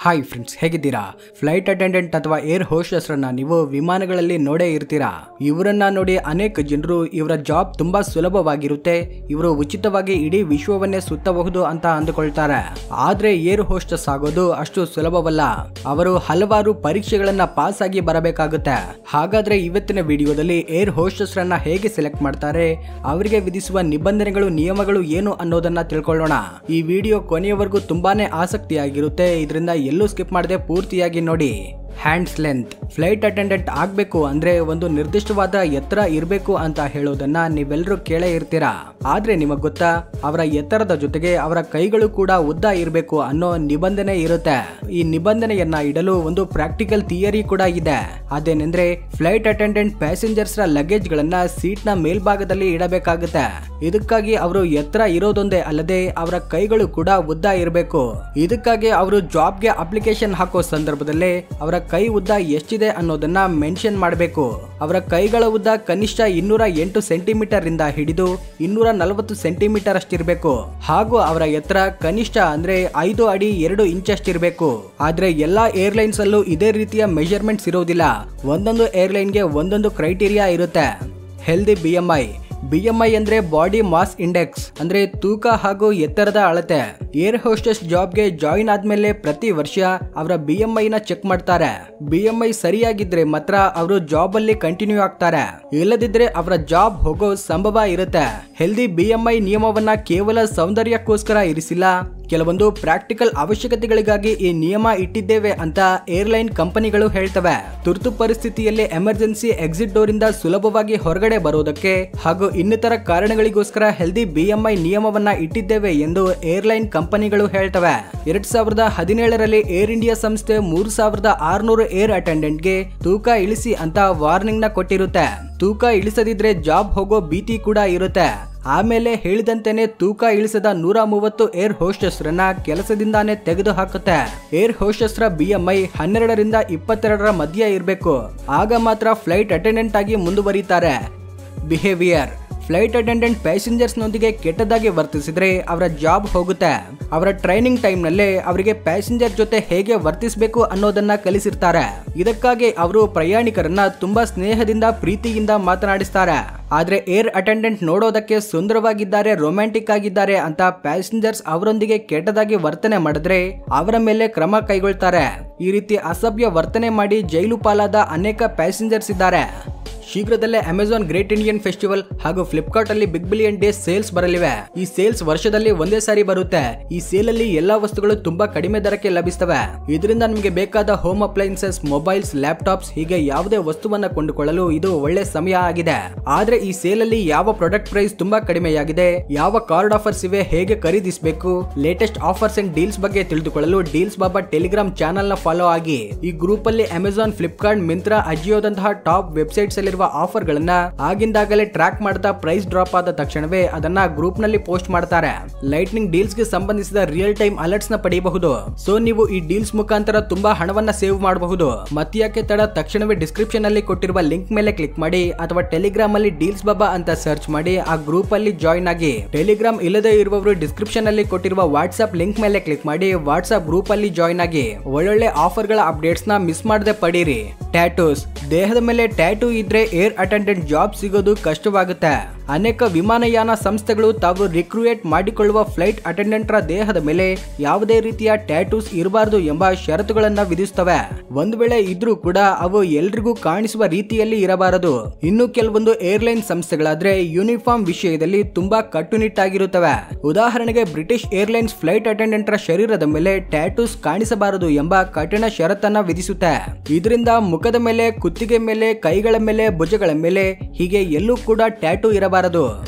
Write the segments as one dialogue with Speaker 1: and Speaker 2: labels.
Speaker 1: Hi friends, ಹೇಗಿದ್ದೀರಾ? Flight attendant ಅಥವಾ air ಹೋಸ್ಟೆಸ್ರನ್ನ ನೀವು ವಿಮಾನಗಳಲ್ಲಿ ನೋಡೇ ಇರ್ತೀರಾ. ಇವರನ್ನ ನೋಡಿ ಅನೇಕ ಜನರು ಇವರ ಜಾಬ್ ತುಂಬಾ ಸುಲಭವಾಗಿರುತ್ತೆ, ಇವರು ಉಚಿತವಾಗಿ ಇಡೀ ವಿಶ್ವವನ್ನೇ ಸುತ್ತಬಹುದು ಅಂತ ಅಂದುಕೊಳ್ತಾರೆ. ಆದ್ರೆ ಏರ್ ಹೋಸ್ಟೆಸ್ ಆಗೋದು ಅಷ್ಟು ಸುಲಭವಲ್ಲ. ಅವರು ಹಲವಾರು ಪರೀಕ್ಷೆಗಳನ್ನ ಪಾಸ್ ಆಗಿ ಬರಬೇಕಾಗುತ್ತೆ. ಹಾಗಾದ್ರೆ ಇವತ್ತಿನ ವಿಡಿಯೋದಲ್ಲಿ ಏರ್ ಹೋಸ್ಟೆಸ್ರನ್ನ ಹೇಗೆ ಸೆಲೆಕ್ಟ್ ಮಾಡ್ತಾರೆ, ಅವರಿಗೆ ವಿಧಿಸುವ ನಿಬಂಧನೆಗಳು, ನಿಯಮಗಳು ಏನು ಅನ್ನೋದನ್ನ ತಿಳ್ಕೊಳ್ಳೋಣ. ಈ ವಿಡಿಯೋ ಕೊನೆಯವರೆಗೂ ತುಂಬಾನೇ ಆಸಕ್ತಿಯಾಗಿರುತ್ತೆ, ಇದರಿಂದ ಎಲ್ಲೂ ಸ್ಕಿಪ್ ಮಾಡದೆ ಪೂರ್ತಿಯಾಗಿ ನೋಡಿ. Hands length. ಫ್ಲೈಟ್ ಅಟೆಂಡೆಂಟ್ ಆಗಬೇಕು ಅಂದ್ರೆ ಒಂದು ನಿರ್ದಿಷ್ಟವಾದ ಎತ್ತರ ಇರಬೇಕು ಅಂತ ಹೇಳೋದನ್ನ ನೀವೆಲ್ಲರೂ ಕೇಳೇ ಇರ್ತೀರಾ. ಆದ್ರೆ ನಿಮಗ್ ಗೊತ್ತಾ, ಅವರ ಎತ್ತರದ ಜೊತೆಗೆ ಅವರ ಕೈಗಳು ಕೂಡ ಉದ್ದ ಇರಬೇಕು ಅನ್ನೋ ನಿಬಂಧನೆ ಇರುತ್ತೆ. ಈ ನಿಬಂಧನೆಯನ್ನ ಇಡಲು ಒಂದು ಪ್ರಾಕ್ಟಿಕಲ್ ಥಿಯರಿ ಕೂಡ ಇದೆ. ಅದೇನೆಂದ್ರೆ ಫ್ಲೈಟ್ ಅಟೆಂಡೆಂಟ್ ಪ್ಯಾಸೆಂಜರ್ಸ್ ಲಗೇಜ್ ಗಳನ್ನ ಸೀಟ್ ನ ಮೇಲ್ಭಾಗದಲ್ಲಿ ಇಡಬೇಕಾಗುತ್ತೆ. ಇದಕ್ಕಾಗಿ ಅವರು ಎತ್ತರ ಇರೋದೊಂದೇ ಅಲ್ಲದೆ ಅವರ ಕೈಗಳು ಕೂಡ ಉದ್ದ ಇರಬೇಕು. ಇದಕ್ಕಾಗಿ ಅವರು ಜಾಬ್ಗೆ ಅಪ್ಲಿಕೇಶನ್ ಹಾಕೋ ಸಂದರ್ಭದಲ್ಲೇ ಅವರ ಕೈ ಉದ್ದ ಎಷ್ಟಿದೆ ಅನ್ನೋದನ್ನ ಮೆನ್ಷನ್ ಮಾಡಬೇಕು. ಅವರ ಕೈಗಳ ಉದ್ದ ಕನಿಷ್ಠ 208 ಸೆಂಟಿಮೀಟರ್ ಇಂದ ಹಿಡಿದು 240 ಸೆಂಟಿಮೀಟರ್ ಅಷ್ಟಿರಬೇಕು. ಹಾಗೂ ಅವರ ಎತ್ತರ ಕನಿಷ್ಠ ಅಂದ್ರೆ 5 ಅಡಿ 2 ಇಂಚ್ ಅಷ್ಟಿರಬೇಕು. ಆದ್ರೆ ಎಲ್ಲಾ ಏರ್ಲೈನ್ಸ್ ಅಲ್ಲೂ ಇದೇ ರೀತಿಯ ಮೆಜರ್ಮೆಂಟ್ಸ್ ಇರೋದಿಲ್ಲ. ಒಂದೊಂದು ಏರ್ಲೈನ್ಗೆ ಒಂದೊಂದು ಕ್ರೈಟೀರಿಯಾ ಇರುತ್ತೆ. ಹೆಲ್ದಿ BMI ಅಂದ್ರೆ ಬಾಡಿ ಮಾಸ್ ಇಂಡೆಕ್ಸ್, ಅಂದ್ರೆ ತೂಕ ಹಾಗೂ ಎತ್ತರದ ಅಳತೆ. ಏರ್ ಹೋಸ್ಟೆಸ್ ಜಾಬ್ಗೆ ಜಾಯಿನ್ ಆದ್ಮೇಲೆ ಪ್ರತಿ ವರ್ಷ ಅವರ BMI ನ ಚೆಕ್ ಮಾಡ್ತಾರೆ. BMI ಸರಿಯಾಗಿದ್ರೆ ಮಾತ್ರ ಅವರು ಜಾಬ್ ಅಲ್ಲಿ ಕಂಟಿನ್ಯೂ ಆಗ್ತಾರೆ, ಇಲ್ಲದಿದ್ರೆ ಅವರ ಜಾಬ್ ಹೋಗೋ ಸಂಭವ ಇರುತ್ತೆ. ಹೆಲ್ದಿ BMI ನಿಯಮವನ್ನ ಕೇವಲ ಸೌಂದರ್ಯಕ್ಕೋಸ್ಕರ ಇರಿಸಿಲ್ಲ, ಕೆಲವೊಂದು ಪ್ರಾಕ್ಟಿಕಲ್ ಅವಶ್ಯಕತೆಗಳಿಗಾಗಿ ಈ ನಿಯಮ ಇಟ್ಟಿದ್ದೇವೆ ಅಂತ ಏರ್ಲೈನ್ ಕಂಪನಿಗಳು ಹೇಳ್ತವೆ. ತುರ್ತು ಪರಿಸ್ಥಿತಿಯಲ್ಲಿ ಎಮರ್ಜೆನ್ಸಿ ಎಕ್ಸಿಟ್ ಡೋರ್ ಇಂದ ಸುಲಭವಾಗಿ ಹೊರಗಡೆ ಬರೋದಕ್ಕೆ ಹಾಗೂ ಇನ್ನಿತರ ಕಾರಣಗಳಿಗೋಸ್ಕರ ಹೆಲ್ದಿ BMI ನಿಯಮವನ್ನ ಇಟ್ಟಿದ್ದೇವೆ ಎಂದು ಏರ್ಲೈನ್ ಕಂಪನಿಗಳು ಹೇಳ್ತವೆ. 2017ರಲ್ಲಿ ಏರ್ ಇಂಡಿಯಾ ಸಂಸ್ಥೆ 3600 ಏರ್ ಅಟೆಂಡೆಂಟ್ಗೆ ತೂಕ ಇಳಿಸಿ ಅಂತ ವಾರ್ನಿಂಗ್ ನ ಕೊಟ್ಟಿರುತ್ತೆ. ತೂಕ ಇಳಿಸದಿದ್ರೆ ಜಾಬ್ ಹೋಗೋ ಭೀತಿ ಕೂಡ ಇರುತ್ತೆ. ಆಮೇಲೆ ಹೇಳಿದಂತೆನೆ ತೂಕ ಇಳಿಸದ 130 ಏರ್ ಹೋಸ್ಟೆಸ್ರನ್ನ ಕೆಲಸದಿಂದಾನೇ ತೆಗೆದು ಹಾಕುತ್ತೆ. ಏರ್ ಹೋಸ್ಟೆಸ್ರ BMI 12ರಿಂದ 22ರ ಮಧ್ಯ ಇರಬೇಕು. ಆಗ ಮಾತ್ರ ಫ್ಲೈಟ್ ಅಟೆಂಡೆಂಟ್ ಆಗಿ ಮುಂದುವರಿತಾರೆ. ಬಿಹೇವಿಯರ್. ಫ್ಲೈಟ್ ಅಟೆಂಡೆಂಟ್ ಪ್ಯಾಸೆಂಜರ್ಸ್ ನೊಂದಿಗೆ ಕೆಟ್ಟದಾಗಿ ವರ್ತಿಸಿದ್ರೆ ಅವರ ಜಾಬ್ ಹೋಗುತ್ತೆ. ಅವರ ಟ್ರೈನಿಂಗ್ ಟೈಮ್ ನಲ್ಲೇ ಅವರಿಗೆ ಪ್ಯಾಸೆಂಜರ್ ಜೊತೆ ಹೇಗೆ ವರ್ತಿಸಬೇಕು ಅನ್ನೋದನ್ನ ಕಲಿಸಿರ್ತಾರೆ. ಇದಕ್ಕಾಗಿ ಅವರು ಪ್ರಯಾಣಿಕರನ್ನ ತುಂಬಾ ಸ್ನೇಹದಿಂದ, ಪ್ರೀತಿಯಿಂದ ಮಾತನಾಡಿಸ್ತಾರೆ. ಆದ್ರೆ ಏರ್ ಅಟೆಂಡೆಂಟ್ ನೋಡೋದಕ್ಕೆ ಸುಂದರವಾಗಿದ್ದಾರೆ, ರೊಮ್ಯಾಂಟಿಕ್ ಆಗಿದ್ದಾರೆ ಅಂತ ಪ್ಯಾಸೆಂಜರ್ಸ್ ಅವರೊಂದಿಗೆ ಕೆಟ್ಟದಾಗಿ ವರ್ತನೆ ಮಾಡಿದ್ರೆ ಅವರ ಮೇಲೆ ಕ್ರಮ ಕೈಗೊಳ್ತಾರೆ. ಈ ರೀತಿ ಅಸಭ್ಯ ವರ್ತನೆ ಮಾಡಿ ಜೈಲು ಪಾಲಾದ ಅನೇಕ ಪ್ಯಾಸೆಂಜರ್ಸ್ ಇದ್ದಾರೆ. ಶೀಘ್ರದಲ್ಲೇ ಅಮೆಜಾನ್ ಗ್ರೇಟ್ ಇಂಡಿಯನ್ ಫೆಸ್ಟಿವಲ್ ಹಾಗೂ ಫ್ಲಿಪ್ಕಾರ್ಟ್ ಅಲ್ಲಿ ಬಿಗ್ ಬಿಲಿಯನ್ ಡೇ ಸೇಲ್ಸ್ ಬರಲಿವೆ. ಈ ಸೇಲ್ಸ್ ವರ್ಷದಲ್ಲಿ ಒಂದೇ ಸಾರಿ ಬರುತ್ತೆ. ಈ ಸೇಲ್ ಅಲ್ಲಿ ಎಲ್ಲಾ ವಸ್ತುಗಳು ತುಂಬಾ ಕಡಿಮೆ ದರಕ್ಕೆ ಲಭಿಸ್ತವೆ. ಇದರಿಂದ ನಿಮಗೆ ಬೇಕಾದ ಹೋಮ್ ಅಪ್ಲೈನ್ಸಸ್, ಮೊಬೈಲ್ಸ್, ಲ್ಯಾಪ್ಟಾಪ್ಸ್ ಹೀಗೆ ಯಾವುದೇ ವಸ್ತುವನ್ನ ಕೊಂಡುಕೊಳ್ಳಲು ಇದು ಒಳ್ಳೆ ಸಮಯ ಆಗಿದೆ. ಆದ್ರೆ ಈ ಸೇಲ್ ಅಲ್ಲಿ ಯಾವ ಪ್ರಾಡಕ್ಟ್ ಪ್ರೈಸ್ ತುಂಬಾ ಕಡಿಮೆಯಾಗಿದೆ, ಯಾವ ಕಾರ್ಡ್ ಆಫರ್ಸ್ ಇವೆ, ಹೇಗೆ ಖರೀದಿಸಬೇಕು, ಲೇಟೆಸ್ಟ್ ಆಫರ್ಸ್ ಅಂಡ್ ಡೀಲ್ಸ್ ಬಗ್ಗೆ ತಿಳಿದುಕೊಳ್ಳಲು ಡೀಲ್ಸ್ ಬಾಬಾ ಟೆಲಿಗ್ರಾಮ್ ಚಾನೆಲ್ ನ ಫಾಲೋ ಆಗಿ. ಈ ಗ್ರೂಪ್ ಅಲ್ಲಿ ಅಮೆಜಾನ್, ಫ್ಲಿಪ್ಕಾರ್ಟ್, ಮಿಂತ್ರಾ, ಅಜಿಯೋದಂತಹ ಟಾಪ್ ವೆಬ್ಸೈಟ್ಸ್ ಅಲ್ಲಿ ಆಫರ್ ಗಳನ್ನ ಆಗಿಂದಾಗಲೇ ಟ್ರ್ಯಾಕ್ ಮಾಡ್ತಾ ಪ್ರೈಸ್ ಡ್ರಾಪ್ ಆದ ತಕ್ಷಣವೇ ಅದನ್ನ ಗ್ರೂಪ್ ನಲ್ಲಿ ಪೋಸ್ಟ್ ಮಾಡ್ತಾರೆ. ಲೈಟ್ನಿಂಗ್ ಡೀಲ್ಸ್ ಗೆ ಸಂಬಂಧಿಸಿದ ರಿಯಲ್ ಟೈಮ್ ಅಲರ್ಟ್ಸ್ ನ ಪಡೆಯಬಹುದು. ಸೊ ನೀವು ಈ ಡೀಲ್ಸ್ ಮುಖಾಂತರ ತುಂಬಾ ಹಣವನ್ನ ಸೇವ್ ಮಾಡಬಹುದು. ಮತ್ತ್ಯಾಕೆ ತಡ, ತಕ್ಷಣವೇ ಡಿಸ್ಕ್ರಿಪ್ಷನ್ ಅಲ್ಲಿ ಕೊಟ್ಟಿರುವ ಲಿಂಕ್ ಮೇಲೆ ಕ್ಲಿಕ್ ಮಾಡಿ ಅಥವಾ ಟೆಲಿಗ್ರಾಮ್ ಅಲ್ಲಿ ಡೀಲ್ಸ್ ಬಾಬಾ ಅಂತ ಸರ್ಚ್ ಮಾಡಿ ಆ ಗ್ರೂಪ್ ಅಲ್ಲಿ ಜಾಯಿನ್ ಆಗಿ. ಟೆಲಿಗ್ರಾಮ್ ಇಲ್ಲದೆ ಇರುವವರು ಡಿಸ್ಕ್ರಿಪ್ಷನ್ ಅಲ್ಲಿ ಕೊಟ್ಟಿರುವ ವಾಟ್ಸ್ಆಪ್ ಲಿಂಕ್ ಮೇಲೆ ಕ್ಲಿಕ್ ಮಾಡಿ ವಾಟ್ಸ್ಆಪ್ ಗ್ರೂಪ್ ಅಲ್ಲಿ ಜಾಯಿನ್ ಆಗಿ. ಒಳ್ಳೊಳ್ಳೆ ಆಫರ್ ಗಳ ಅಪ್ಡೇಟ್ಸ್ ನ ಮಿಸ್ ಮಾಡದೆ ಪಡೀರಿ. ಟ್ಯಾಟೂಸ್. ದೇಹದ ಮೇಲೆ ಟ್ಯಾಟೂ ಇದ್ರೆ ಏರ್ ಅಟೆಂಡೆಂಟ್ ಜಾಬ್ ಸಿಗೋದು ಕಷ್ಟವಾಗುತ್ತೆ. ಅನೇಕ ವಿಮಾನಯಾನ ಸಂಸ್ಥೆಗಳು ತಾವು ರಿಕ್ರೂಟ್ ಮಾಡಿಕೊಳ್ಳುವ ಫ್ಲೈಟ್ ಅಟೆಂಡೆಂಟ್ರ ದೇಹದ ಮೇಲೆ ಯಾವುದೇ ರೀತಿಯ ಟ್ಯಾಟೂಸ್ ಇರಬಾರದು ಎಂಬ ಷರತ್ತುಗಳನ್ನ ವಿಧಿಸುತ್ತವೆ. ಒಂದು ವೇಳೆ ಇದ್ರೂ ಕೂಡ ಅವು ಎಲ್ರಿಗೂ ಕಾಣಿಸುವ ರೀತಿಯಲ್ಲಿ ಇರಬಾರದು. ಇನ್ನು ಕೆಲವೊಂದು ಏರ್ಲೈನ್ ಸಂಸ್ಥೆಗಳಾದ್ರೆ ಯೂನಿಫಾರ್ಮ್ ವಿಷಯದಲ್ಲಿ ತುಂಬಾ ಕಟ್ಟುನಿಟ್ಟಾಗಿರುತ್ತವೆ. ಉದಾಹರಣೆಗೆ ಬ್ರಿಟಿಷ್ ಏರ್ಲೈನ್ಸ್ ಫ್ಲೈಟ್ ಅಟೆಂಡೆಂಟ್ರ ಶರೀರದ ಮೇಲೆ ಟ್ಯಾಟೂಸ್ ಕಾಣಿಸಬಾರದು ಎಂಬ ಕಠಿಣ ಷರತ್ತನ್ನ ವಿಧಿಸುತ್ತೆ. ಇದರಿಂದ ಮುಖದ ಮೇಲೆ, ಕುತ್ತಿಗೆ ಮೇಲೆ, ಕೈಗಳ ಮೇಲೆ, ಭುಜಗಳ ಮೇಲೆ ಹೀಗೆ ಎಲ್ಲೂ ಕೂಡ ಟ್ಯಾಟೂ ಇರಬಾರದು.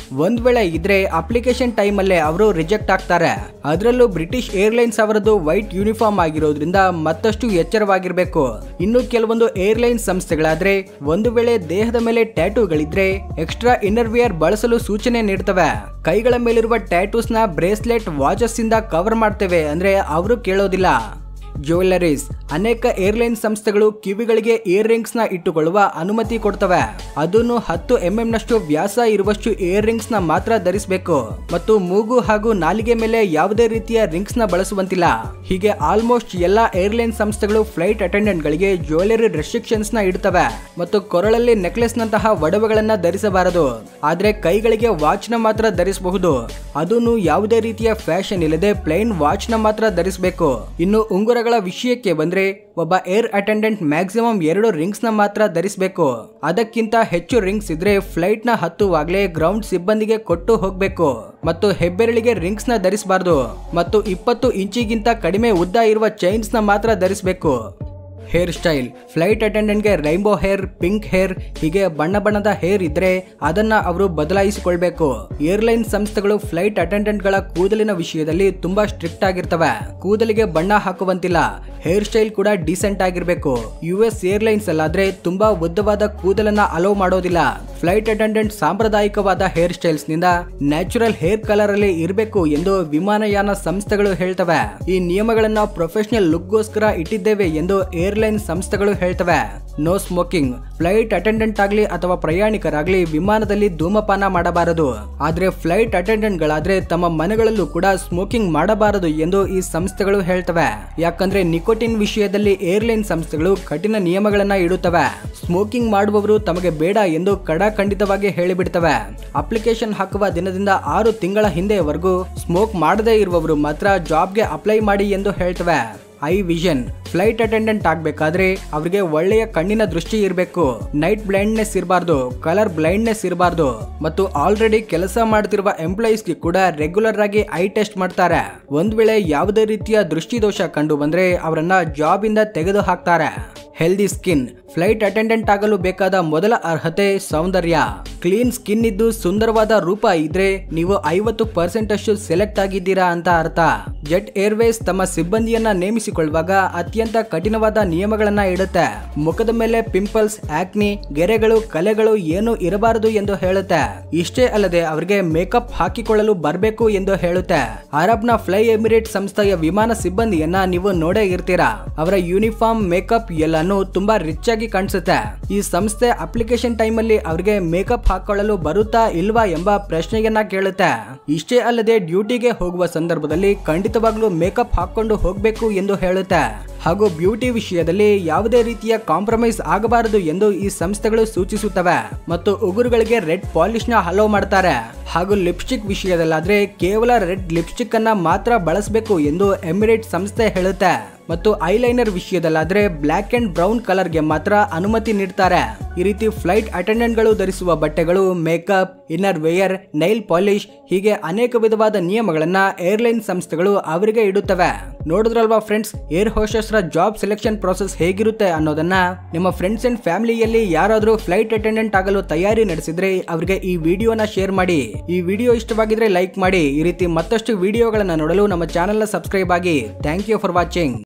Speaker 1: ಒಂದ್ ವೇಳೆ ಇದ್ರೆ ಅಪ್ಲಿಕೇಶನ್ ಟೈಮ್ ಅಲ್ಲೇ ಅವರು ರಿಜೆಕ್ಟ್ ಆಗ್ತಾರೆ. ಅದರಲ್ಲೂ ಬ್ರಿಟಿಷ್ ಏರ್ಲೈನ್ಸ್ ಅವರದು ವೈಟ್ ಯೂನಿಫಾರ್ಮ್ ಆಗಿರೋದ್ರಿಂದ ಮತ್ತಷ್ಟು ಎಚ್ಚರವಾಗಿರ್ಬೇಕು. ಇನ್ನು ಕೆಲವೊಂದು ಏರ್ಲೈನ್ ಸಂಸ್ಥೆಗಳಾದ್ರೆ ಒಂದು ವೇಳೆ ದೇಹದ ಮೇಲೆ ಟ್ಯಾಟೂಗಳಿದ್ರೆ ಎಕ್ಸ್ಟ್ರಾ ಇನ್ನರ್ವೇರ್ ಬಳಸಲು ಸೂಚನೆ ನೀಡ್ತವೆ. ಕೈಗಳ ಮೇಲಿರುವ ಟ್ಯಾಟೂಸ್ ನ ಬ್ರೇಸ್ಲೆಟ್, ವಾಚಸ್ ಇಂದ ಕವರ್ ಮಾಡ್ತೇವೆ ಅಂದ್ರೆ ಅವರು ಕೇಳೋದಿಲ್ಲ. ಜ್ಯುವೆಲ್ಲರೀಸ್. ಅನೇಕ ಏರ್ಲೈನ್ ಸಂಸ್ಥೆಗಳು ಕಿವಿಗಳಿಗೆ ಇಯರ್ ರಿಂಗ್ಸ್ ನ ಇಟ್ಟುಕೊಳ್ಳುವ ಅನುಮತಿ ಕೊಡ್ತವೆ. ಅದನ್ನು 10 mm ನಷ್ಟು ವ್ಯಾಸ ಇರುವಷ್ಟು ಇಯರ್ ರಿಂಗ್ಸ್ ನ ಮಾತ್ರ ಧರಿಸಬೇಕು ಮತ್ತು ಮೂಗು ಹಾಗೂ ನಾಲಿಗೆ ಮೇಲೆ ಯಾವುದೇ ರೀತಿಯ ರಿಂಗ್ಸ್ ನ ಬಳಸುವಂತಿಲ್ಲ. ಹೀಗೆ ಆಲ್ಮೋಸ್ಟ್ ಎಲ್ಲಾ ಏರ್ಲೈನ್ ಸಂಸ್ಥೆಗಳು ಫ್ಲೈಟ್ ಅಟೆಂಡೆಂಟ್ ಗಳಿಗೆ ಜ್ಯುವೆಲ್ಲರಿ ರೆಸ್ಟ್ರಿಕ್ಷನ್ಸ್ ನ ಇಡ್ತವೆ ಮತ್ತು ಕೊರಳಲ್ಲಿ ನೆಕ್ಲೆಸ್ ನಂತಹ ಒಡವೆಗಳನ್ನ ಧರಿಸಬಾರದು. ಆದ್ರೆ ಕೈಗಳಿಗೆ ವಾಚ್ ನ ಮಾತ್ರ ಧರಿಸಬಹುದು. ಅದನ್ನು ಯಾವುದೇ ರೀತಿಯ ಫ್ಯಾಷನ್ ಇಲ್ಲದೆ ಪ್ಲೈನ್ ವಾಚ್ ನ ಮಾತ್ರ ಧರಿಸಬೇಕು. ಇನ್ನು ಉಂಗುರಗಳ ವಿಷಯಕ್ಕೆ ಬಂದ್ರೆ ಒಬ್ಬ ಏರ್ ಅಟೆಂಡೆಂಟ್ ಮ್ಯಾಕ್ಸಿಮಮ್ 2 ರಿಂಗ್ಸ್ ನ ಮಾತ್ರ ಧರಿಸಬೇಕು. ಅದಕ್ಕಿಂತ ಹೆಚ್ಚು ರಿಂಗ್ಸ್ ಇದ್ರೆ ಫ್ಲೈಟ್ ನ ಹತ್ತುವಾಗಲೇ ಗ್ರೌಂಡ್ ಸಿಬ್ಬಂದಿಗೆ ಕೊಟ್ಟು ಹೋಗಬೇಕು ಮತ್ತು ಹೆಬ್ಬೆರಳಿಗೆ ರಿಂಗ್ಸ್ ನ ಧರಿಸಬಾರದು ಮತ್ತು 20 ಇಂಚಿಗಿಂತ ಕಡಿಮೆ ಉದ್ದ ಇರುವ ಚೈನ್ಸ್ ನ ಮಾತ್ರ ಧರಿಸಬೇಕು. Hair style. ಫ್ಲೈಟ್ ಅಟೆಂಡೆಂಟ್ಗೆ ರೈನ್ಬೋ ಹೇರ್, ಪಿಂಕ್ ಹೇರ್ ಹೀಗೆ ಬಣ್ಣ ಬಣ್ಣದ ಹೇರ್ ಇದ್ರೆ ಅದನ್ನ ಅವರು ಬದಲಾಯಿಸಿಕೊಳ್ಬೇಕು. ಏರ್ಲೈನ್ ಸಂಸ್ಥೆಗಳು ಫ್ಲೈಟ್ ಅಟೆಂಡೆಂಟ್ ಗಳ ಕೂದಲಿನ ವಿಷಯದಲ್ಲಿ ತುಂಬಾ ಸ್ಟ್ರಿಕ್ಟ್ ಆಗಿರ್ತವೆ. ಕೂದಲಿಗೆ ಬಣ್ಣ ಹಾಕುವಂತಿಲ್ಲ. ಹೇರ್ ಸ್ಟೈಲ್ ಕೂಡ ಡೀಸೆಂಟ್ ಆಗಿರ್ಬೇಕು. US ಏರ್ಲೈನ್ಸ್ ಅಲ್ಲಾದ್ರೆ ತುಂಬಾ ಉದ್ದವಾದ ಕೂದಲನ್ನ ಅಲೋ ಮಾಡೋದಿಲ್ಲ. ಫ್ಲೈಟ್ ಅಟೆಂಡೆಂಟ್ ಸಾಂಪ್ರದಾಯಿಕವಾದ ಹೇರ್ ಸ್ಟೈಲ್ಸ್ ನಿಂದ ನ್ಯಾಚುರಲ್ ಹೇರ್ ಕಲರ್ ಅಲ್ಲಿ ಇರಬೇಕು ಎಂದು ವಿಮಾನಯಾನ ಸಂಸ್ಥೆಗಳು ಹೇಳ್ತವೆ. ಈ ನಿಯಮಗಳನ್ನ ಪ್ರೊಫೆಷನಲ್ ಲುಕ್ ಗೋಸ್ಕರ ಇಟ್ಟಿದ್ದೇವೆ ಎಂದು ಏರ್ಲೈನ್ ಸಂಸ್ಥೆಗಳು ಹೇಳ್ತವೆ. No smoking. ಫ್ಲೈಟ್ ಅಟೆಂಡೆಂಟ್ ಆಗಲಿ ಅಥವಾ ಪ್ರಯಾಣಿಕರಾಗ್ಲಿ ವಿಮಾನದಲ್ಲಿ ಧೂಮಪಾನ ಮಾಡಬಾರದು. ಆದ್ರೆ ಫ್ಲೈಟ್ ಅಟೆಂಡೆಂಟ್ ಗಳಾದ್ರೆ ತಮ್ಮ ಮನೆಗಳಲ್ಲೂ ಕೂಡ ಸ್ಮೋಕಿಂಗ್ ಮಾಡಬಾರದು ಎಂದು ಈ ಸಂಸ್ಥೆಗಳು ಹೇಳ್ತವೆ. ಯಾಕಂದ್ರೆ ನಿಕೋಟಿನ್ ವಿಷಯದಲ್ಲಿ ಏರ್ಲೈನ್ ಸಂಸ್ಥೆಗಳು ಕಠಿಣ ನಿಯಮಗಳನ್ನ ಇಡುತ್ತವೆ. ಸ್ಮೋಕಿಂಗ್ ಮಾಡುವವರು ತಮಗೆ ಬೇಡ ಎಂದು ಖಂಡಿತವಾಗಿ ಹೇಳಿಬಿಡ್ತವೆ. ಅಪ್ಲಿಕೇಶನ್ ಹಾಕುವ ದಿನದಿಂದ 6 ತಿಂಗಳ ಹಿಂದೆವರೆಗೂ ಸ್ಮೋಕ್ ಮಾಡದೇ ಇರುವವರು ಮಾತ್ರ ಜಾಬ್ಗೆ ಅಪ್ಲೈ ಮಾಡಿ ಎಂದು ಹೇಳ್ತವೆ. Eye vision. ಫ್ಲೈಟ್ ಅಟೆಂಡೆಂಟ್ ಆಗ್ಬೇಕಾದ್ರೆ ಅವರಿಗೆ ಒಳ್ಳೆಯ ಕಣ್ಣಿನ ದೃಷ್ಟಿ ಇರಬೇಕು. ನೈಟ್ ಬ್ಲೈಂಡ್ನೆಸ್ ಇರಬಾರ್ದು, ಕಲರ್ ಬ್ಲೈಂಡ್ನೆಸ್ ಇರಬಾರ್ದು ಮತ್ತು ಆಲ್ರೆಡಿ ಕೆಲಸ ಮಾಡ್ತಿರುವ ಎಂಪ್ಲಾಯೀಸ್ ಗೆ ಕೂಡ ರೆಗ್ಯುಲರ್ ಆಗಿ ಐ ಟೆಸ್ಟ್ ಮಾಡ್ತಾರೆ. ಒಂದ್ ವೇಳೆ ಯಾವುದೇ ರೀತಿಯ ದೃಷ್ಟಿ ದೋಷ ಕಂಡು ಬಂದ್ರೆ ಅವರನ್ನ ಜಾಬ್ ಇಂದ ತೆಗೆದು ಹಾಕ್ತಾರೆ. Healthy skin. ಫ್ಲೈಟ್ ಅಟೆಂಡೆಂಟ್ ಆಗಲು ಬೇಕಾದ ಮೊದಲ ಅರ್ಹತೆ ಸೌಂದರ್ಯ. ಕ್ಲೀನ್ ಸ್ಕಿನ್ ಇದ್ದು ಸುಂದರವಾದ ರೂಪ ಇದ್ರೆ ನೀವು 50% ಅಷ್ಟು ಸೆಲೆಕ್ಟ್ ಆಗಿದ್ದೀರಾ ಅಂತ ಅರ್ಥ. ಜೆಟ್ ಏರ್ವೇಸ್ ತಮ್ಮ ಸಿಬ್ಬಂದಿಯನ್ನ ನೇಮಿಸಿಕೊಳ್ಳುವಾಗ ಅತ್ಯಂತ ಕಠಿಣವಾದ ನಿಯಮಗಳನ್ನ ಇಡುತ್ತೆ. ಮುಖದ ಮೇಲೆ ಪಿಂಪಲ್ಸ್, ಆಕ್ನಿ, ಗೆರೆಗಳು, ಕಲೆಗಳು ಏನು ಇರಬಾರದು ಎಂದು ಹೇಳುತ್ತೆ. ಇಷ್ಟೇ ಅಲ್ಲದೆ ಅವರಿಗೆ ಮೇಕಪ್ ಹಾಕಿಕೊಳ್ಳಲು ಬರಬೇಕು ಎಂದು ಹೇಳುತ್ತೆ. ಅರಬ್ನ ಫ್ಲೈ ಎಮಿರೇಟ್ ಸಂಸ್ಥೆಯ ವಿಮಾನ ಸಿಬ್ಬಂದಿಯನ್ನ ನೀವು ನೋಡೇ ಇರ್ತೀರಾ. ಅವರ ಯೂನಿಫಾರ್ಮ್, ಮೇಕಪ್ ಎಲ್ಲಾನು ತುಂಬಾ ರಿಚ್ ಆಗಿ ಕಾಣಿಸುತ್ತೆ. ಈ ಸಂಸ್ಥೆ ಅಪ್ಲಿಕೇಶನ್ ಟೈಮ್ ಅಲ್ಲಿ ಅವರಿಗೆ ಮೇಕಪ್ ಹಾಕೊಳ್ಳಲು ಬರುತ್ತಾ ಇಲ್ವಾ ಎಂಬ ಪ್ರಶ್ನೆಯನ್ನ ಕೇಳುತ್ತೆ. ಇಷ್ಟೇ ಅಲ್ಲದೆ ಡ್ಯೂಟಿಗೆ ಹೋಗುವ ಸಂದರ್ಭದಲ್ಲಿ ಖಂಡಿತವಾಗ್ಲೂ ಮೇಕಪ್ ಹಾಕೊಂಡು ಹೋಗಬೇಕು ಎಂದು ಹೇಳುತ್ತೆ. ಹಾಗೂ ಬ್ಯೂಟಿ ವಿಷಯದಲ್ಲಿ ಯಾವುದೇ ರೀತಿಯ ಕಾಂಪ್ರಮೈಸ್ ಆಗಬಾರದು ಎಂದು ಈ ಸಂಸ್ಥೆಗಳು ಸೂಚಿಸುತ್ತವೆ ಮತ್ತು ಉಗುರುಗಳಿಗೆ ರೆಡ್ ಪಾಲಿಶ್ ನ ಅಲೋ ಮಾಡ್ತಾರೆ. ಹಾಗೂ ಲಿಪ್ಸ್ಟಿಕ್ ವಿಷಯದಲ್ಲಾದ್ರೆ ಕೇವಲ ರೆಡ್ ಲಿಪ್ಸ್ಟಿಕ್ ಅನ್ನ ಮಾತ್ರ ಬಳಸಬೇಕು ಎಂದು ಎಮಿರೇಟ್ ಸಂಸ್ಥೆ ಹೇಳುತ್ತೆ ಮತ್ತು ಐಲೈನರ್ ವಿಷಯದಲ್ಲಾದ್ರೆ ಬ್ಲಾಕ್ ಅಂಡ್ ಬ್ರೌನ್ ಕಲರ್ ಗೆ ಮಾತ್ರ ಅನುಮತಿ ನೀಡ್ತಾರೆ. ಈ ರೀತಿ ಫ್ಲೈಟ್ ಅಟೆಂಡೆಂಟ್ ಗಳು ಧರಿಸುವ ಬಟ್ಟೆಗಳು, ಮೇಕಪ್, ಇನ್ನರ್ ವೇಯರ್, ನೈಲ್ ಪಾಲಿಶ್ ಹೀಗೆ ಅನೇಕ ವಿಧವಾದ ನಿಯಮಗಳನ್ನ ಏರ್ಲೈನ್ ಸಂಸ್ಥೆಗಳು ಅವರಿಗೆ ಇಡುತ್ತವೆ. ನೋಡಿದ್ರಲ್ವಾ ಫ್ರೆಂಡ್ಸ್, ಏರ್ ಹೋಸ್ಟೆಸ್ ರ ಜಾಬ್ ಸೆಲೆಕ್ಷನ್ ಪ್ರೋಸೆಸ್ ಹೇಗಿರುತ್ತೆ ಅನ್ನೋದನ್ನ. ನಿಮ್ಮ ಫ್ರೆಂಡ್ಸ್ ಅಂಡ್ ಫ್ಯಾಮಿಲಿಯಲ್ಲಿ ಯಾರಾದ್ರೂ ಫ್ಲೈಟ್ ಅಟೆಂಡೆಂಟ್ ಆಗಲು ತಯಾರಿ ನಡೆಸಿದ್ರೆ ಅವರಿಗೆ ಈ ವಿಡಿಯೋನ ಶೇರ್ ಮಾಡಿ. ಈ ವಿಡಿಯೋ ಇಷ್ಟವಾಗಿದ್ರೆ ಲೈಕ್ ಮಾಡಿ. ಈ ರೀತಿ ಮತ್ತಷ್ಟು ವಿಡಿಯೋಗಳನ್ನ ನೋಡಲು ನಮ್ಮ ಚಾನೆಲ್ ನ ಸಬ್ಸ್ಕ್ರೈಬ್ ಆಗಿ. Thank you for watching.